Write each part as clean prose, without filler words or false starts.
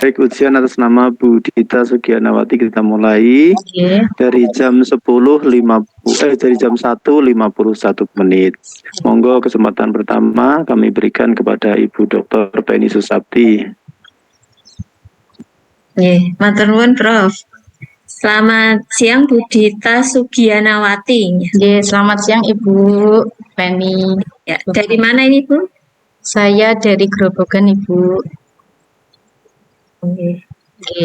Baik, ujian atas nama Bu Dita Sugianawati kita mulai dari jam 1:51 menit. Monggo kesempatan pertama kami berikan kepada Ibu Dr. Penny Susapti. Matur nuwun Prof. Selamat siang Bu Dita Sugianawati. Selamat siang Ibu Penny. Ya, dari mana ini Bu? Saya dari Grobogan Ibu.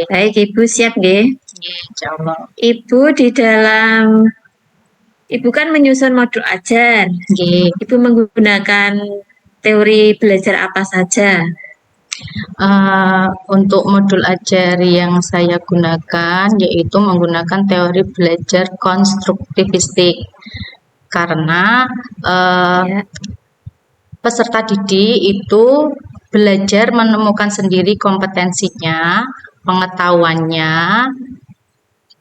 Baik Ibu, siap nggih? Insyaallah. Ibu di dalam Ibu kan menyusun modul ajar. Ibu menggunakan teori belajar apa saja? Untuk modul ajar yang saya gunakan yaitu menggunakan teori belajar konstruktivistik karena peserta didik itu belajar menemukan sendiri kompetensinya, pengetahuannya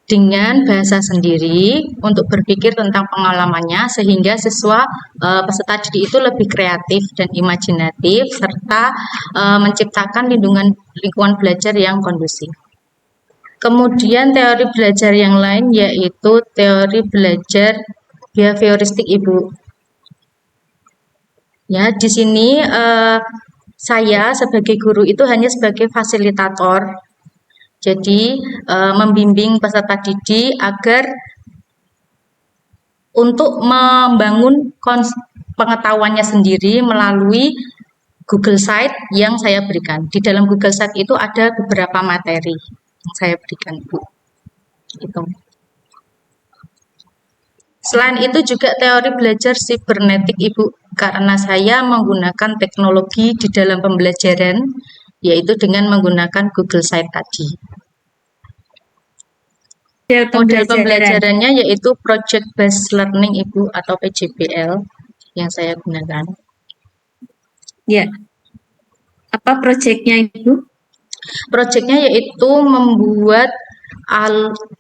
dengan bahasa sendiri untuk berpikir tentang pengalamannya sehingga siswa peserta didik itu lebih kreatif dan imajinatif serta menciptakan lingkungan belajar yang kondusif. Kemudian teori belajar yang lain yaitu teori belajar behavioristik Ibu. Ya, di sini saya sebagai guru itu hanya sebagai fasilitator. Jadi membimbing peserta didik agar untuk membangun pengetahuannya sendiri melalui Google Site yang saya berikan. Di dalam Google Site itu ada beberapa materi yang saya berikan, Bu. Itu. Selain itu juga teori belajar sibernetik Ibu, karena saya menggunakan teknologi di dalam pembelajaran, yaitu dengan menggunakan Google Site tadi. Model pembelajarannya yaitu Project Based Learning Ibu atau PJBL yang saya gunakan. Ya. Apa proyeknya Ibu? Proyeknya yaitu membuat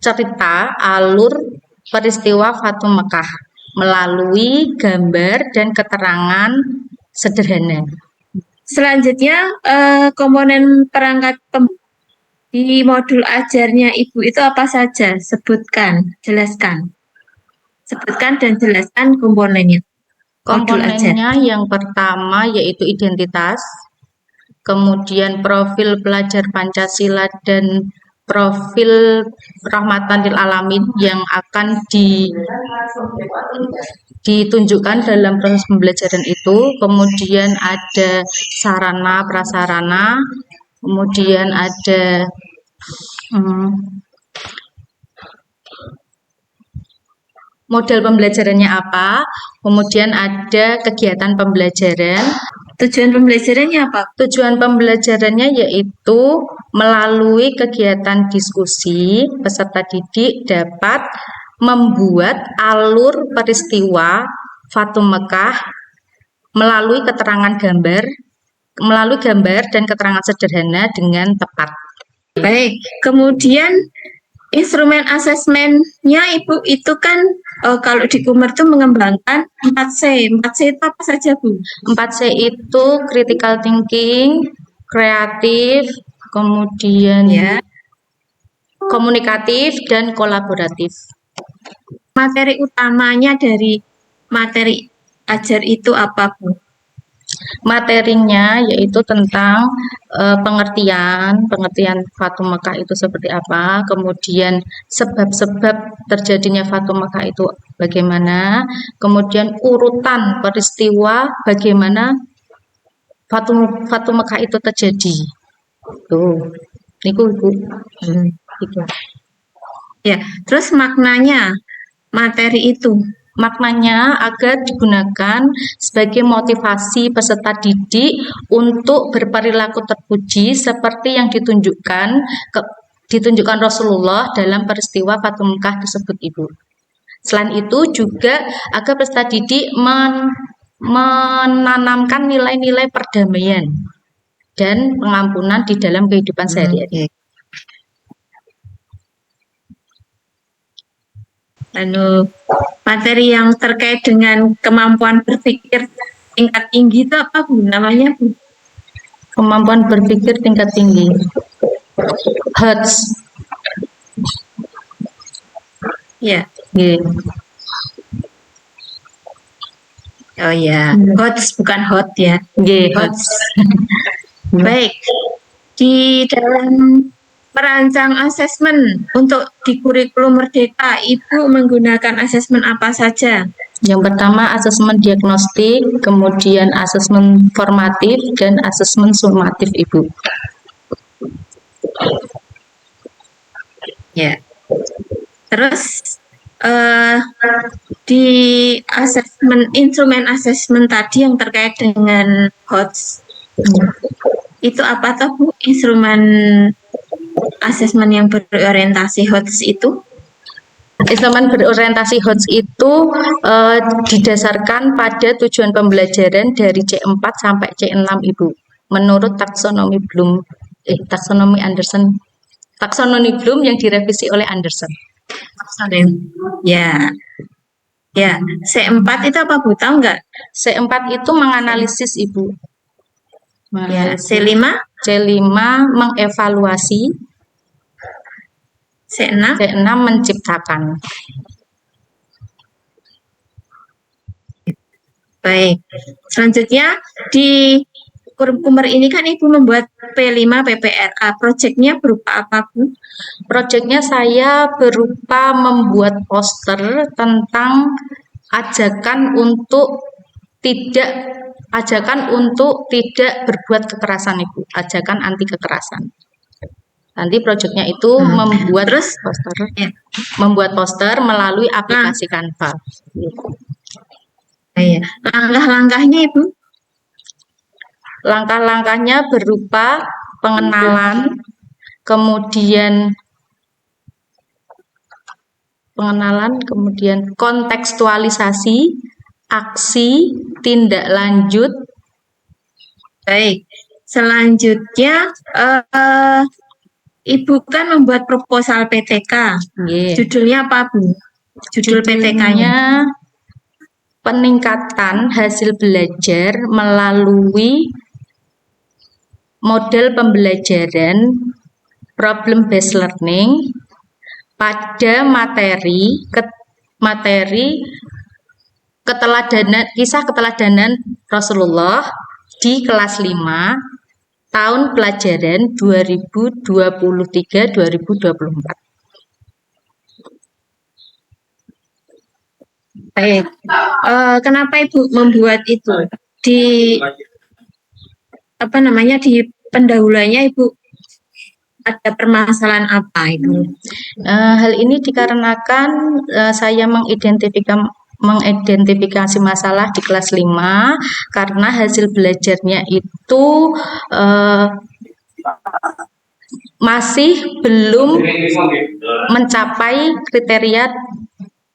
cerita alur peristiwa Fatum Mekah melalui gambar dan keterangan sederhana. Selanjutnya komponen perangkat di modul ajarnya Ibu itu apa saja? Sebutkan, jelaskan. Sebutkan dan jelaskan komponennya. Komponennya yang pertama yaitu identitas, kemudian profil pelajar Pancasila dan profil rahmatan lil alamin yang akan ditunjukkan dalam proses pembelajaran itu, kemudian ada sarana prasarana, kemudian ada model pembelajarannya apa, kemudian ada kegiatan pembelajaran. Tujuan pembelajarannya apa? Tujuan pembelajarannya yaitu melalui kegiatan diskusi, peserta didik dapat membuat alur peristiwa Fatum Mekah melalui keterangan gambar, melalui gambar dan keterangan sederhana dengan tepat. Baik, kemudian instrumen asesmennya Ibu itu kan kalau di Kumer itu mengembangkan 4C. 4C itu apa saja Bu? 4C itu critical thinking, kreatif, kemudian komunikatif dan kolaboratif. Materi utamanya dari materi ajar itu apa Bu? Materinya yaitu tentang pengertian Fatum Mekah itu seperti apa, kemudian sebab-sebab terjadinya Fatum Mekah itu bagaimana, kemudian urutan peristiwa bagaimana Fatum Mekah itu terjadi. Tuh, itu Bu. Itu. Ya, terus maknanya materi itu. Maknanya agar digunakan sebagai motivasi peserta didik untuk berperilaku terpuji seperti yang ditunjukkan Rasulullah dalam peristiwa Fatum Mekah tersebut Ibu. Selain itu juga agar peserta didik menanamkan nilai-nilai perdamaian dan pengampunan di dalam kehidupan sehari-hari. Lalu materi yang terkait dengan kemampuan berpikir tingkat tinggi itu apa Bu namanya Bu? Kemampuan berpikir tingkat tinggi. Hertz. Ya. Nggih. Oh ya, HOTS bukan hot ya. Nggih, HOTS. Hertz. Baik. Di dalam merancang asesmen untuk di kurikulum Merdeka, Ibu menggunakan asesmen apa saja? Yang pertama asesmen diagnostik, kemudian asesmen formatif dan asesmen sumatif, Ibu. Ya. Terus di asesmen instrumen asesmen tadi yang terkait dengan HOTS, itu apa toh Bu instrumen asesmen yang berorientasi HOTS itu? Instrumen berorientasi HOTS itu didasarkan pada tujuan pembelajaran dari C4 sampai C6, Ibu. Menurut taksonomi Bloom yang direvisi oleh Anderson. Ya. Ya, C4 itu apa Bu? Tahu nggak? C4 itu menganalisis, Ibu. Ya, C5? C5 mengevaluasi, C6? C6 menciptakan. Baik. Selanjutnya di Kummer ini kan Ibu membuat P5 PPRA. Proyeknya berupa apa Bu? Proyeknya saya berupa membuat poster tentang ajakan untuk tidak berbuat kekerasan, Ibu. Ajakan anti kekerasan. Nanti proyeknya itu membuat poster melalui aplikasi Canva. Iya. Langkah-langkahnya Ibu? Langkah-langkahnya berupa pengenalan, kemudian kontekstualisasi, aksi, tindak lanjut. Baik. Selanjutnya Ibu kan membuat proposal PTK. Yeah. Judulnya apa Bu? Judul PTK-nya? Peningkatan hasil belajar melalui model pembelajaran problem based learning pada kisah keteladanan Rasulullah di kelas 5 tahun pelajaran 2023-2024. Baik. Kenapa Ibu membuat itu? Di pendahuluannya Ibu ada permasalahan apa itu? Hal ini dikarenakan saya mengidentifikasi masalah di kelas 5 karena hasil belajarnya itu masih belum mencapai kriteria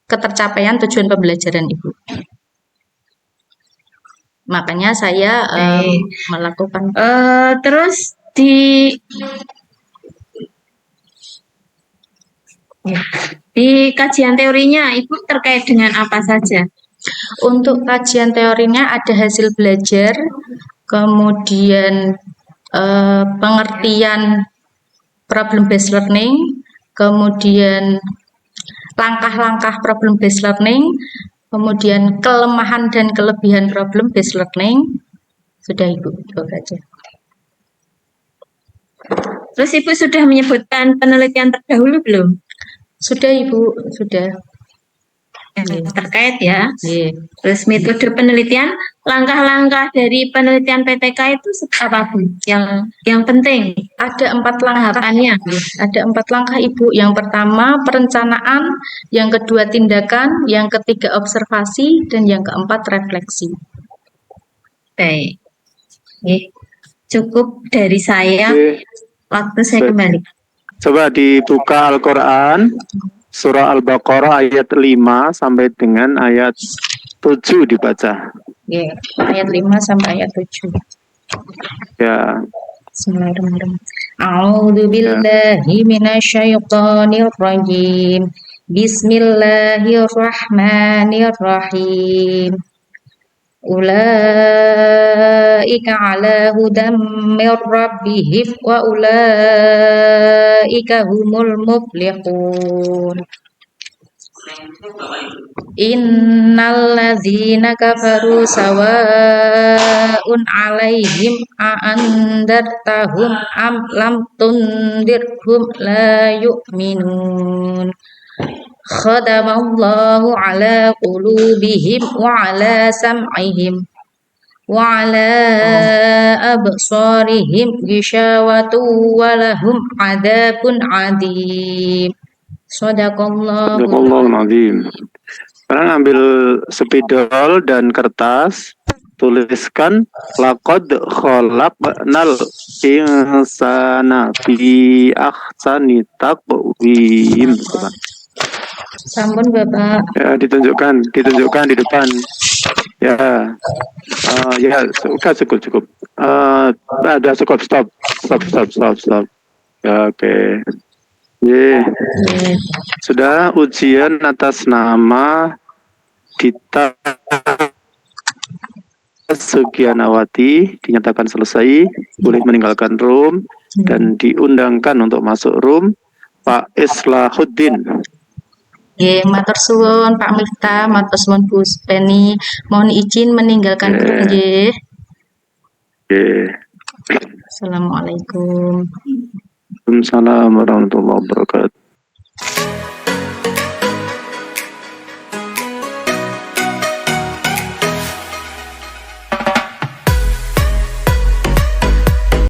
ketercapaian tujuan pembelajaran, Ibu. Makanya saya melakukan. Terus di kajian teorinya Ibu terkait dengan apa saja? Untuk kajian teorinya ada hasil belajar, kemudian pengertian problem based learning, kemudian langkah-langkah problem based learning, kemudian kelemahan dan kelebihan problem based learning. Sudah Ibu, itu saja. Terus Ibu sudah menyebutkan penelitian terdahulu belum? Sudah Ibu, sudah. Terkait ya. Yeah. Terus metode penelitian, langkah-langkah dari penelitian PTK itu apa Bu? Yang penting? Ada 4 langkah. Tahapannya. Ada 4 langkah Ibu. Yang pertama perencanaan, yang kedua tindakan, yang ketiga observasi, dan yang keempat refleksi. Baik. Cukup dari saya. Waktu saya kembali. Coba dibuka Al-Quran, surah Al-Baqarah ayat 5 sampai dengan ayat 7 dibaca. Yeah. Ayat 5 sampai ayat 7. Ya. Bismillahirrahmanirrahim. A'udzu billahi minasyaitonir rajim. Bismillahirrahmanirrahim. Ulaika ala hudam mir rabbihim wa ulaika humul muflihun. Innal ladzina kafaru sawa'un 'alaihim a andartahum am lam tundirhum la yu'minun. Khadamallahu 'ala qulubihim wa 'ala sam'ihim wa 'ala absarihim ghishawatu wa lahum 'adzabun 'adzim. Shadaqallahu. Sadaqallahul azim. Sekarang ambil spidol dan kertas, tuliskan laqad khalaqnal insana fi ahsani taqwim. Sampun Bapak. Ya, ditunjukkan di depan. Ya, ya, cukup. Ada cukup, stop. Ya, oke. Yeah. Sudah ujian atas nama Dita Sugianawati dinyatakan selesai, boleh meninggalkan room dan diundangkan untuk masuk room Pak Islahuddin. Matur suwun Pak Miftah, matur suwun Bu Penny, mohon izin meninggalkan room nggih. Assalamualaikum. Waalaikumsalam warahmatullahi wabarakatuh.